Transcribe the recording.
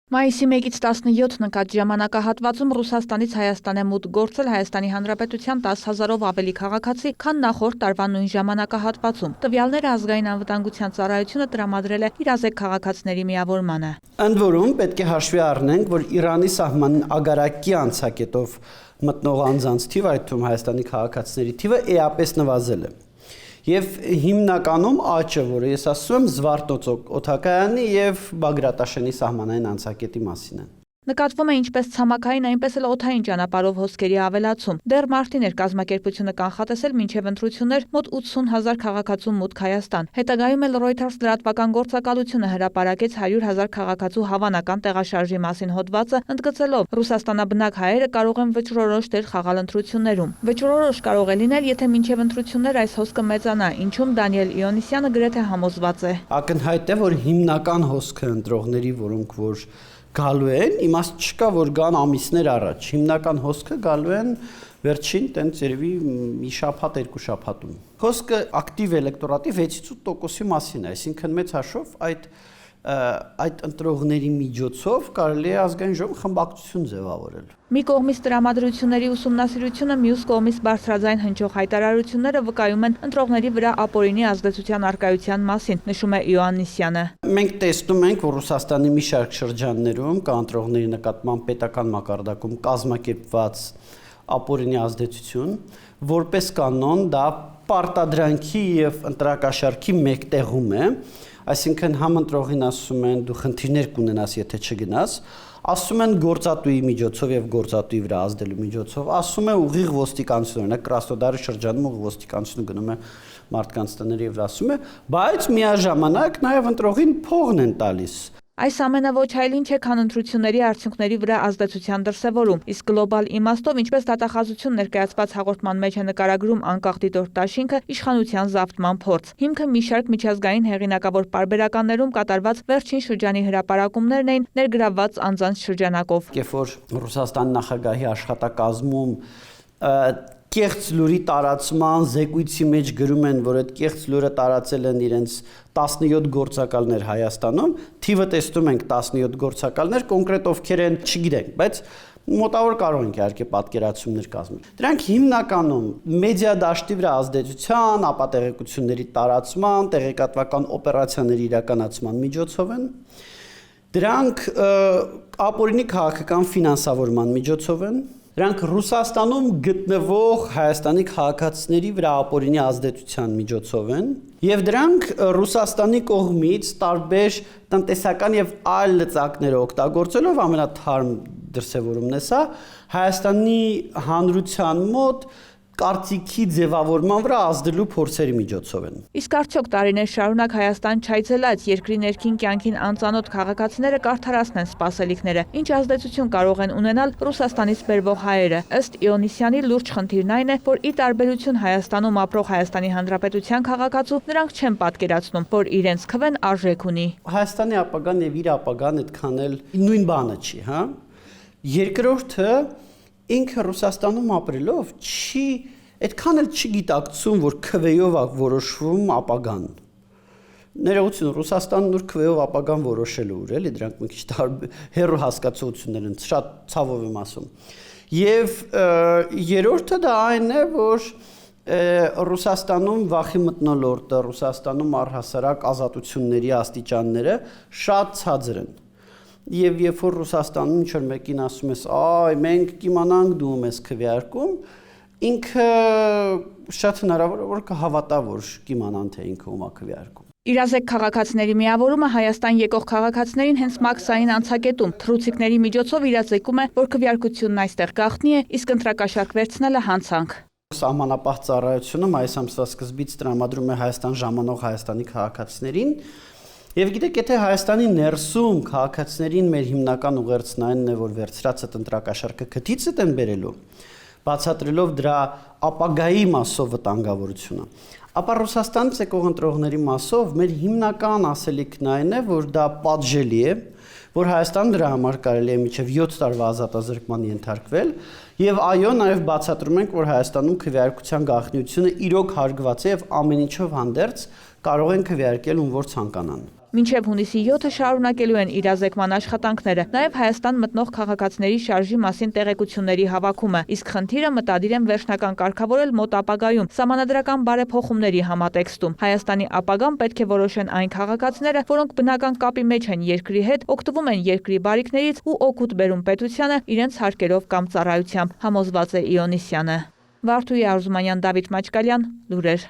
Մայիսի 1-ից 17 նկատ ժամանակահատվածում Ռուսաստանից Հայաստան է մուտք գործել Հայաստանի Հանրապետության 10,000-ով ավելի քաղաքացի, քան նախորդ տարվա նույն ժամանակահատվածում։ Տվյալները Ազգային անվտանգության ծառայությունը տրամադրել է իրազեկ քաղաքացիների միավորմանը։ Ընդ որում պետք է հաշվի առնենք, որ Իրանի սահմանին ագարակի անցակետով մտնող անձանց թիվը, այդ թվում Հայաստանի քաղաքացիների թիվը էապես նվազել է։ Եվ հիմնականում աճը, որը ես ասում եմ, Զվարթնոց օդակայանի եւ Բագրատաշենի սահմանային անցակետի մասին է։ Նկատվում է ինչպես ցամաքային, այնպես էլ օդային ճանապարհով հոսքերի ավելացում։ Դեռ մարտին էր կազմակերպությունը կանխատեսել մինչև ընտրություններ մոտ 80,000 քաղաքացու մուտք Հայաստան։ Հետագայում էլ Reuters լրատվական գործակալությունը հրապարակեց 100,000 քաղաքացու հավանական տեղաշարժի մասին հոդվածը, ընդգծելով Ռուսաստանաբնակ հայերը կարող են վճռորոշ դեր խաղալ ընտրություններում։ Վճռորոշ կարող է լինել, եթե մինչև ընտրություններ այս հոսքը մեծանա, ինչում Դանիել Իոնիսյանը գրեթե համոզված է։ Ակնհայտ է, որ հիմնական հոսքը ընտրողների, որոնք որ գալու են, իմաստ չկա, որ գան ամիսներ առաջ։ Հիմնական հոսքը գալու են վերջին տենց երևի մի շաբաթ, երկու շաբաթում։ Հոսքը ակտիվ էլեկտորատի 6-8%-ի մասին է, այսինքն մեծ հաշվով այդ ընտրողների միջոցով կարելի է ազգային ժողովը խմբակցություն ձևավորել։ Մի կողմից տրամադրությունների ուսումնասիրությունը, մյուս կողմից բարձրաձայն հնչող հայտարարությունները վկայում են ընտրողների վրա ապօրինի ազդեցության առկայության մասին, նշում է Իոաննիսյանը։ Մենք տեսնում ենք, որ Ռուսաստանի մի շարք շրջաններում կա ընտրողների նկատմամբ պետական մակարդակում կազմակերպված ապօրինի ազդեցություն, որպես կանոն դա պարտադրանքի եւ ընտրակաշառքի մեկտեղում է, այսինքն համ ընտրողին ասում են դու խնդիրներ կունենաս, եթե չգնաս, ասում են գործատուի միջոցով եւ գործատուի վրա ազդելու միջոցով, ասում է ուղիղ ոստիկանություն, օրինակ Կրասնոդարի շրջանում ուղիղ ոստիկանությունը գնում է մարդկանց տների եւ ասում է, բայց միաժամանակ նաեւ ընտրողին փողն են տալիս։ Այս ամենը ոչ այլ ինչ է, քան ընտրությունների արդյունքների վրա ազդեցության դրսևորում, իսկ գլոբալ իմաստով, ինչպես դատախազություն ներկայացված հաղորդման մեջ է նկարագրում անկախ դիտորդ դաշինքը, իշխանության զավթման փորձ։ Հիմքը մի շարք միջազգային հեղինակավոր պարբերականներում կատարված վերջին շրջանի հրապարակումներն էին ներգրավված անձանց շրջանակով։ Երբ որ Ռուսաստանի նախագահի աշխատակազմում կեղծ լուրի տարածման զեկույցի մեջ գրում են, որ այդ կեղծ լուրը տարածել են իրենց 17 գործակալներ Հայաստանում, թիվը տեսնում ենք 17 գործակալներ, կոնկրետ ովքեր են, չգիտենք, բայց մոտավոր կարող ենք իհարկե պատկերացումներ կազմել։ Դրանք հիմնականում մեդիա դաշտի վրա ազդեցության, ապա տեղեկությունների տարածման, տեղեկատվական օպերացիաների իրականացման միջոցով են։ Դրանք ապօրինի քաղաքական ֆինանսավորման միջոցով են։ Դրանք Ռուսաստանում գտնվող Հայաստանի քաղաքացիների վրա ապօրինի ազդեցության միջոցով են, եւ դրանք Ռուսաստանի կողմից տարբեր տնտեսական եւ այլ լծակներ օգտագործելով ամենաթարմ դրսևորումն է սա, Հայաստանի հանրության մոտ կարծիքի ձևավորման վրա ազդելու փորձերի միջոցով են։ Իսկ արդյոք տարիներ շարունակ Հայաստան չայցելած երկրի ներքին կյանքին անծանոթ քաղաքացիները կարդարացնեն սպասելիքները, ինչ ազդեցություն կարող են ունենալ Ռուսաստանից բերվող հայերը։ Ըստ Իոնիսյանի լուրջ խնդիրն այն է, որ ի տարբերություն Հայաստանում ապրող Հայաստանի Հանրապետության քաղաքացու, նրանք չեն պատկերացնում, որ իրենց քվեն արժեք ունի։ Հայաստանի ապագան եւ իր ապագան այդքան էլ նույն բանը չի, հա։ Երկրորդը ինքը Ռուսաստանում ապրելով այդքան էլ չգիտակցում, որ քվեով է որոշվում ապագան։ Ներողություն, Ռուսաստանն ուր քվեով ապագան որոշելու ուր, էլի դրանք մի քիչ հեռու հասկացություններ են, շատ ցավով եմ ասում։ Եվ երրորդը դա այն է, որ Ռուսաստանում վախի մթնոլորտը, Ռուսաստանում առհասարակ ազատությունների աստիճանները շատ ցածր են։ Եվ երբ որ Ռուսաստանում ինչ-որ մեկին ասում ես, այ մենք կիմանանք դու մեզ քվեարկում, ինքը շատ հնարավոր է որ կհավատա, որ կիմանան թե ինքը ում է քվեարկում։ Իրազեկ քաղաքացիների միավորումը Հայաստան եկող քաղաքացիներին հենց մաքսային անցակետում թռուցիկների միջոցով իրազեկում է, որ քվեարկությունն այստեղ գաղտնի է, իսկ ընտրակաշառք վերցնելը հանցանք։ Սահմանապահ ծառայությունը մայիս ամսվա սկզբից տրամադրում է Հայաստան ժամանող Հայաստանի քաղաքացիներին։ Եվ գիտեք, եթե Հայաստանի ներսում քաղաքացիներին մեր հիմնական ուղերձն այն է, որ վերցրած այդ ընտրակաշառքը քթիցը են բերելու, բացատրելով դրա ապագայի մասով վտանգավորությունը, ապա Ռուսաստանից եկող ընտրողների մասով մեր հիմնական ասելիքն այն է, որ դա պատժելի է, որ Հայաստան դրա համար կարելի է մինչև 7 տարվա ազատազրկման ենթարկվել, եւ այո, նաեւ բացատրում ենք, որ Հայաստանում քվեարկության գաղտնիությունը իրոք հարգված է եւ ամեն ինչով հանդերձ կարող են քվեարկել ում որ ցանկանան։ Մինչև հունիսի 7-ը շարունակելու են իրազեկման աշխատանքները, նաև Հայաստան մտնող քաղաքացիների շարժի մասին տեղեկությունների հավաքումը, իսկ խնդիրը մտադիր են վերջնական կարգավորել մոտ ապագայում սահմանադրական բարեփոխումների համատեքստում։ Հայաստանի ապագան պետք է որոշեն այն քաղաքացիները, որոնք բնական կապի մեջ են երկրի հետ, օգտվում են երկրի բարիքներից ու օգուտ բերում պետությանը իրենց հարկերով կամ ծառայությամբ, համոզված է Իոնիսյանը։ Վարդուհի Արզումանյան, Դավիթ Մաչկալյան, լուրեր։